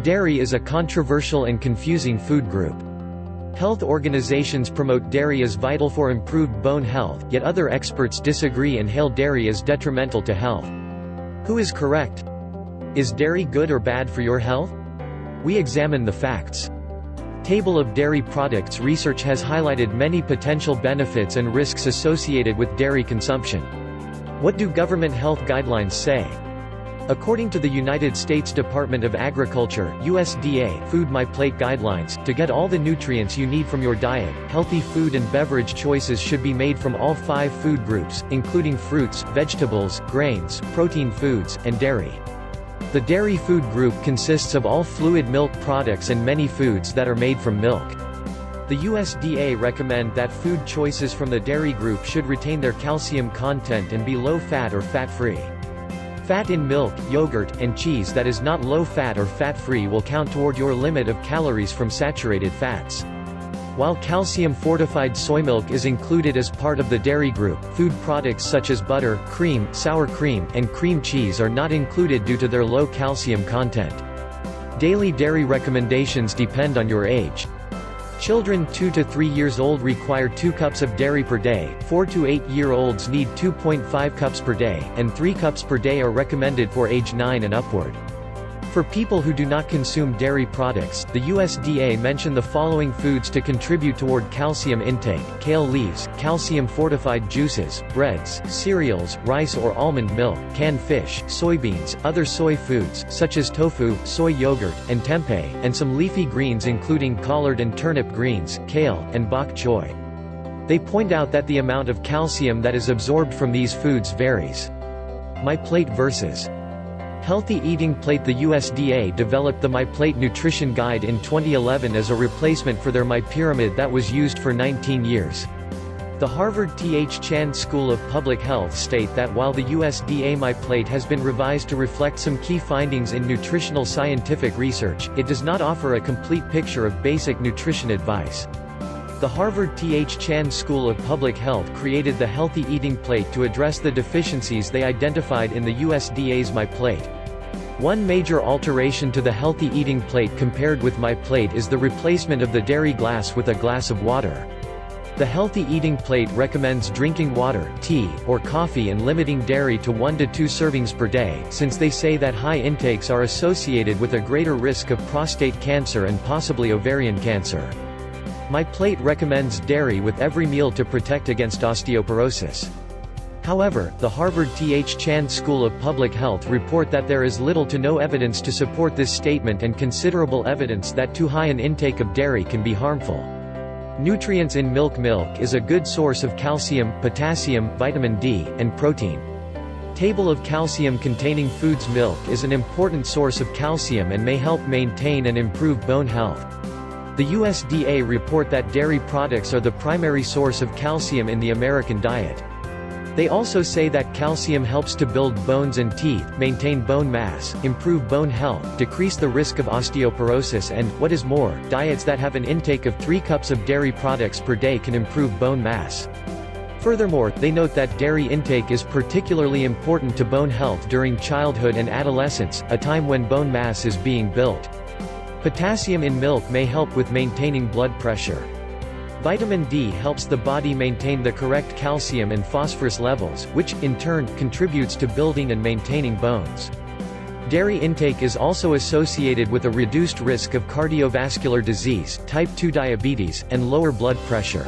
Dairy is a controversial and confusing food group. Health organizations promote dairy as vital for improved bone health, yet other experts disagree and hail dairy as detrimental to health. Who is correct? Is dairy good or bad for your health? We examine the facts. Table of dairy products. Research has highlighted many potential benefits and risks associated with dairy consumption. What do government health guidelines say? According to the United States Department of Agriculture (USDA) Food My Plate Guidelines, to get all the nutrients you need from your diet, healthy food and beverage choices should be made from all 5 food groups, including fruits, vegetables, grains, protein foods, and dairy. The dairy food group consists of all fluid milk products and many foods that are made from milk. The USDA recommend that food choices from the dairy group should retain their calcium content and be low-fat or fat-free. Fat in milk, yogurt, and cheese that is not low-fat or fat-free will count toward your limit of calories from saturated fats. While calcium-fortified soy milk is included as part of the dairy group, food products such as butter, cream, sour cream, and cream cheese are not included due to their low calcium content. Daily dairy recommendations depend on your age. Children 2 to 3 years old require 2 cups of dairy per day, 4 to 8-year-olds need 2.5 cups per day, and 3 cups per day are recommended for age 9 and upward. For people who do not consume dairy products, the USDA mention the following foods to contribute toward calcium intake: kale leaves, calcium-fortified juices, breads, cereals, rice or almond milk, canned fish, soybeans, other soy foods, such as tofu, soy yogurt, and tempeh, and some leafy greens including collard and turnip greens, kale, and bok choy. They point out that the amount of calcium that is absorbed from these foods varies. My Plate versus Healthy Eating Plate. The USDA developed the My Plate Nutrition Guide in 2011 as a replacement for their My Pyramid that was used for 19 years. The Harvard T.H. Chan School of Public Health state that while the USDA My Plate has been revised to reflect some key findings in nutritional scientific research, it does not offer a complete picture of basic nutrition advice. The Harvard T.H. Chan School of Public Health created the Healthy Eating Plate to address the deficiencies they identified in the USDA's My Plate. One major alteration to the Healthy Eating Plate compared with My Plate is the replacement of the dairy glass with a glass of water. The Healthy Eating Plate recommends drinking water, tea, or coffee and limiting dairy to 1 to 2 servings per day, since they say that high intakes are associated with a greater risk of prostate cancer and possibly ovarian cancer. My Plate recommends dairy with every meal to protect against osteoporosis. However, the Harvard T.H. Chan School of Public Health report that there is little to no evidence to support this statement and considerable evidence that too high an intake of dairy can be harmful. Nutrients in milk. Milk is a good source of calcium, potassium, vitamin D, and protein. Table of calcium-containing foods. Milk is an important source of calcium and may help maintain and improve bone health. The USDA report that dairy products are the primary source of calcium in the American diet. They also say that calcium helps to build bones and teeth, maintain bone mass, improve bone health, decrease the risk of osteoporosis and, what is more, diets that have an intake of 3 cups of dairy products per day can improve bone mass. Furthermore, they note that dairy intake is particularly important to bone health during childhood and adolescence, a time when bone mass is being built. Potassium in milk may help with maintaining blood pressure. Vitamin D helps the body maintain the correct calcium and phosphorus levels, which, in turn, contributes to building and maintaining bones. Dairy intake is also associated with a reduced risk of cardiovascular disease, type 2 diabetes, and lower blood pressure.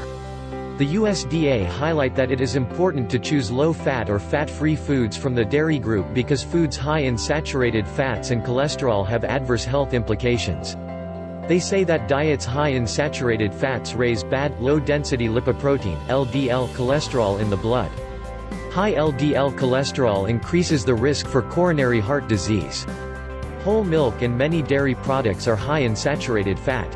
The USDA highlight that it is important to choose low-fat or fat-free foods from the dairy group because foods high in saturated fats and cholesterol have adverse health implications. They say that diets high in saturated fats raise bad, low-density lipoprotein (LDL) cholesterol in the blood. High LDL cholesterol increases the risk for coronary heart disease. Whole milk and many dairy products are high in saturated fat.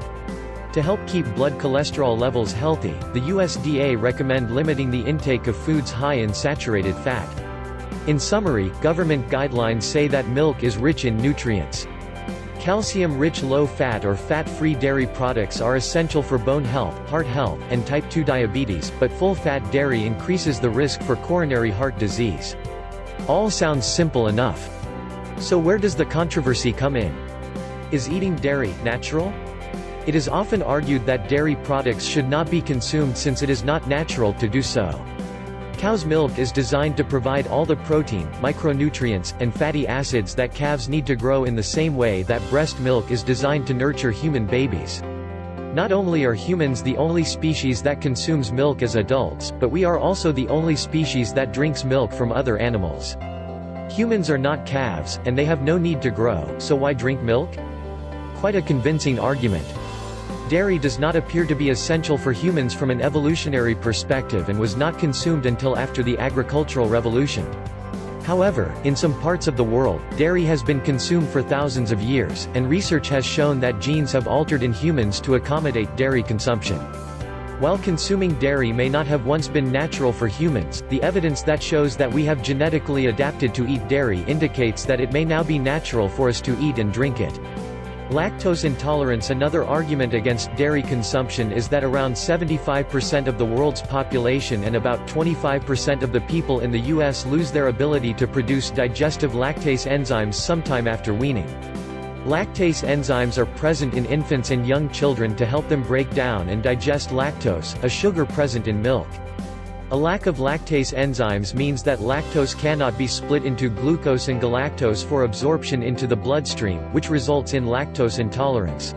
To help keep blood cholesterol levels healthy, the USDA recommend limiting the intake of foods high in saturated fat. In summary, government guidelines say that milk is rich in nutrients. Calcium-rich low-fat or fat-free dairy products are essential for bone health, heart health, and type 2 diabetes, but full-fat dairy increases the risk for coronary heart disease. All sounds simple enough. So where does the controversy come in? Is eating dairy natural? It is often argued that dairy products should not be consumed since it is not natural to do so. Cow's milk is designed to provide all the protein, micronutrients, and fatty acids that calves need to grow in the same way that breast milk is designed to nurture human babies. Not only are humans the only species that consumes milk as adults, but we are also the only species that drinks milk from other animals. Humans are not calves, and they have no need to grow, so why drink milk? Quite a convincing argument. Dairy does not appear to be essential for humans from an evolutionary perspective and was not consumed until after the agricultural revolution. However, in some parts of the world, dairy has been consumed for thousands of years, and research has shown that genes have altered in humans to accommodate dairy consumption. While consuming dairy may not have once been natural for humans, the evidence that shows that we have genetically adapted to eat dairy indicates that it may now be natural for us to eat and drink it. Lactose intolerance. Another argument against dairy consumption is that around 75% of the world's population and about 25% of the people in the US lose their ability to produce digestive lactase enzymes sometime after weaning. Lactase enzymes are present in infants and young children to help them break down and digest lactose, a sugar present in milk. A lack of lactase enzymes means that lactose cannot be split into glucose and galactose for absorption into the bloodstream, which results in lactose intolerance.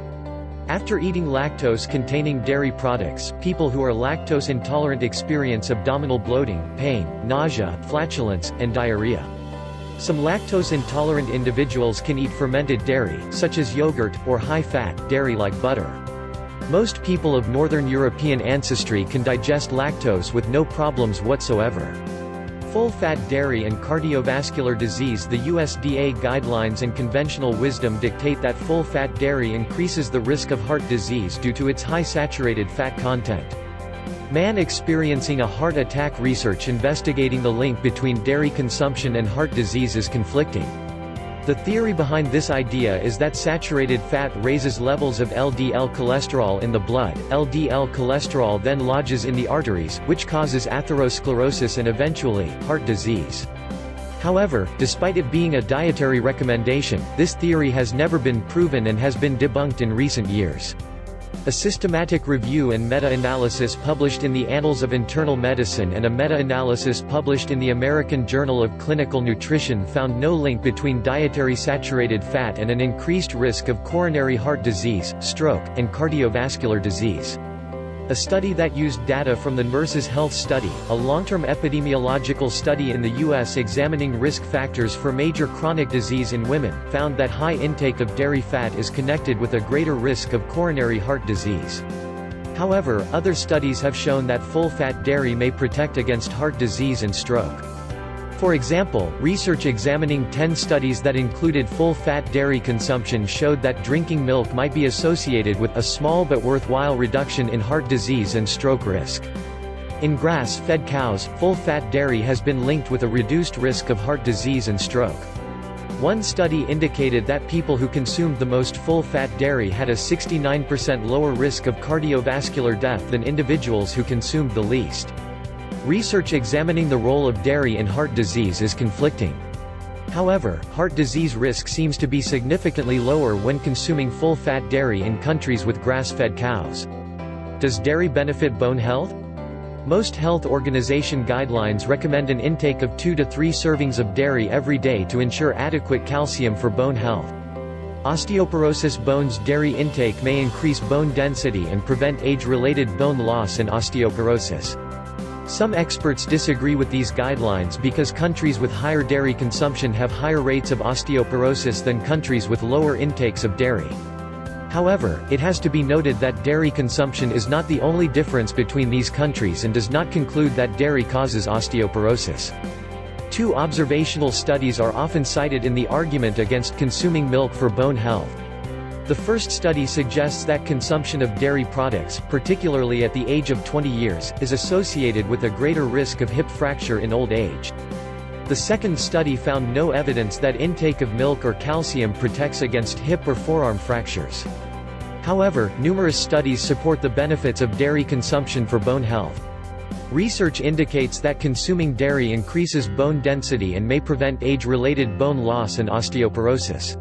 After eating lactose-containing dairy products, people who are lactose intolerant experience abdominal bloating, pain, nausea, flatulence, and diarrhea. Some lactose-intolerant individuals can eat fermented dairy, such as yogurt, or high-fat dairy like butter. Most people of Northern European ancestry can digest lactose with no problems whatsoever. Full-fat dairy and cardiovascular disease. The USDA guidelines and conventional wisdom dictate that full-fat dairy increases the risk of heart disease due to its high saturated fat content. Man experiencing a heart attack. Research investigating the link between dairy consumption and heart disease is conflicting. The theory behind this idea is that saturated fat raises levels of LDL cholesterol in the blood. LDL cholesterol then lodges in the arteries, which causes atherosclerosis and eventually, heart disease. However, despite it being a dietary recommendation, this theory has never been proven and has been debunked in recent years. A systematic review and meta-analysis published in the Annals of Internal Medicine and a meta-analysis published in the American Journal of Clinical Nutrition found no link between dietary saturated fat and an increased risk of coronary heart disease, stroke, and cardiovascular disease. A study that used data from the Nurses' Health Study, a long-term epidemiological study in the U.S. examining risk factors for major chronic disease in women, found that high intake of dairy fat is connected with a greater risk of coronary heart disease. However, other studies have shown that full-fat dairy may protect against heart disease and stroke. For example, research examining 10 studies that included full-fat dairy consumption showed that drinking milk might be associated with a small but worthwhile reduction in heart disease and stroke risk. In grass-fed cows, full-fat dairy has been linked with a reduced risk of heart disease and stroke. One study indicated that people who consumed the most full-fat dairy had a 69% lower risk of cardiovascular death than individuals who consumed the least. Research examining the role of dairy in heart disease is conflicting. However, heart disease risk seems to be significantly lower when consuming full-fat dairy in countries with grass-fed cows. Does dairy benefit bone health? Most health organization guidelines recommend an intake of 2 to 3 servings of dairy every day to ensure adequate calcium for bone health. Osteoporosis. Bones. Dairy intake may increase bone density and prevent age-related bone loss and osteoporosis. Some experts disagree with these guidelines because countries with higher dairy consumption have higher rates of osteoporosis than countries with lower intakes of dairy. However, it has to be noted that dairy consumption is not the only difference between these countries and does not conclude that dairy causes osteoporosis. 2 observational studies are often cited in the argument against consuming milk for bone health. The first study suggests that consumption of dairy products, particularly at the age of 20 years, is associated with a greater risk of hip fracture in old age. The second study found no evidence that intake of milk or calcium protects against hip or forearm fractures. However, numerous studies support the benefits of dairy consumption for bone health. Research indicates that consuming dairy increases bone density and may prevent age-related bone loss and osteoporosis.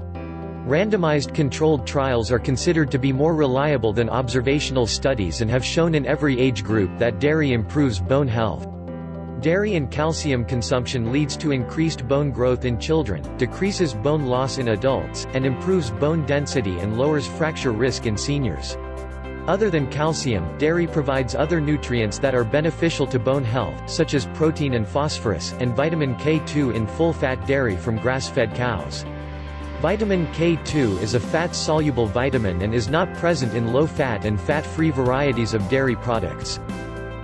Randomized controlled trials are considered to be more reliable than observational studies and have shown in every age group that dairy improves bone health. Dairy and calcium consumption leads to increased bone growth in children, decreases bone loss in adults, and improves bone density and lowers fracture risk in seniors. Other than calcium, dairy provides other nutrients that are beneficial to bone health, such as protein and phosphorus, and vitamin K2 in full-fat dairy from grass-fed cows. Vitamin K2 is a fat-soluble vitamin and is not present in low-fat and fat-free varieties of dairy products.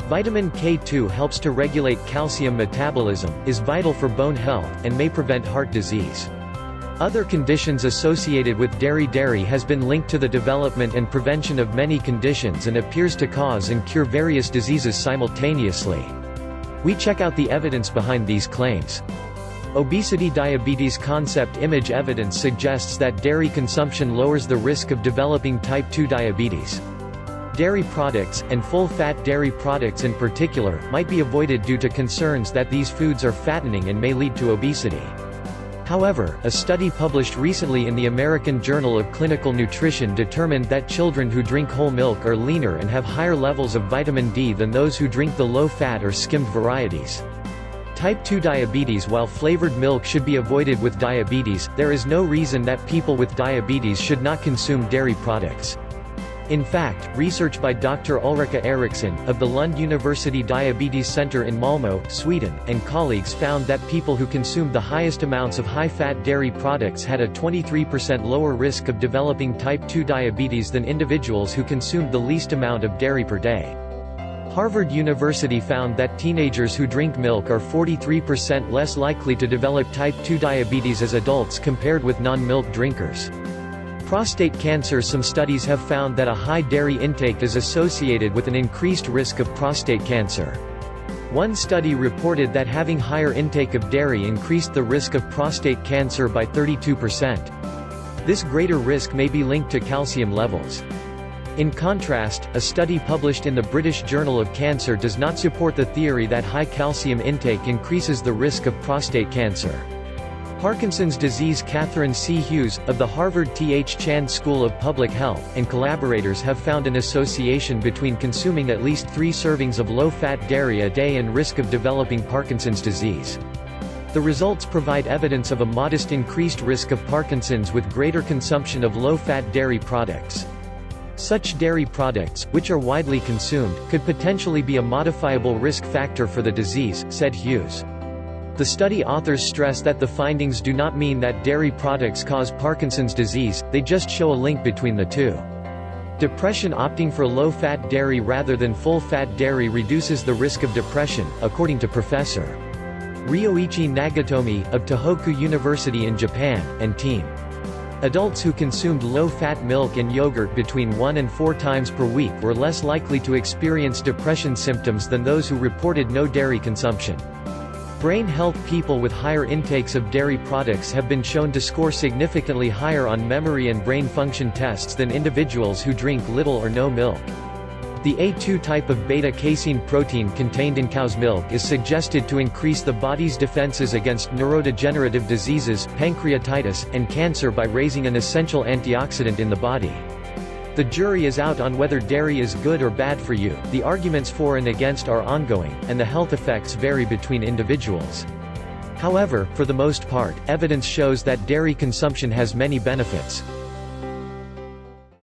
Vitamin K2 helps to regulate calcium metabolism, is vital for bone health, and may prevent heart disease. Other conditions associated with dairy has been linked to the development and prevention of many conditions and appears to cause and cure various diseases simultaneously. We check out the evidence behind these claims. Obesity diabetes concept image evidence suggests that dairy consumption lowers the risk of developing type 2 diabetes. Dairy products, and full-fat dairy products in particular, might be avoided due to concerns that these foods are fattening and may lead to obesity. However, a study published recently in the American Journal of Clinical Nutrition determined that children who drink whole milk are leaner and have higher levels of vitamin D than those who drink the low-fat or skimmed varieties. Type 2 diabetes. While flavored milk should be avoided with diabetes, there is no reason that people with diabetes should not consume dairy products. In fact, research by Dr. Ulrika Eriksson, of the Lund University Diabetes Center in Malmö, Sweden, and colleagues found that people who consumed the highest amounts of high-fat dairy products had a 23% lower risk of developing type 2 diabetes than individuals who consumed the least amount of dairy per day. Harvard University found that teenagers who drink milk are 43% less likely to develop type 2 diabetes as adults compared with non-milk drinkers. Prostate cancer. Some studies have found that a high dairy intake is associated with an increased risk of prostate cancer. One study reported that having higher intake of dairy increased the risk of prostate cancer by 32%. This greater risk may be linked to calcium levels. In contrast, a study published in the British Journal of Cancer does not support the theory that high calcium intake increases the risk of prostate cancer. Parkinson's disease. Catherine C. Hughes, of the Harvard T.H. Chan School of Public Health, and collaborators have found an association between consuming at least 3 servings of low-fat dairy a day and risk of developing Parkinson's disease. The results provide evidence of a modest increased risk of Parkinson's with greater consumption of low-fat dairy products. Such dairy products, which are widely consumed, could potentially be a modifiable risk factor for the disease, said Hughes. The study authors stress that the findings do not mean that dairy products cause Parkinson's disease, they just show a link between the two. Depression. Opting for low-fat dairy rather than full-fat dairy reduces the risk of depression, according to Professor Ryoichi Nagatomi, of Tohoku University in Japan, and team. Adults who consumed low-fat milk and yogurt between 1 and 4 times per week were less likely to experience depression symptoms than those who reported no dairy consumption. Brain health. People with higher intakes of dairy products have been shown to score significantly higher on memory and brain function tests than individuals who drink little or no milk. The A2 type of beta-casein protein contained in cow's milk is suggested to increase the body's defenses against neurodegenerative diseases, pancreatitis, and cancer by raising an essential antioxidant in the body. The jury is out on whether dairy is good or bad for you. The arguments for and against are ongoing, and the health effects vary between individuals. However, for the most part, evidence shows that dairy consumption has many benefits.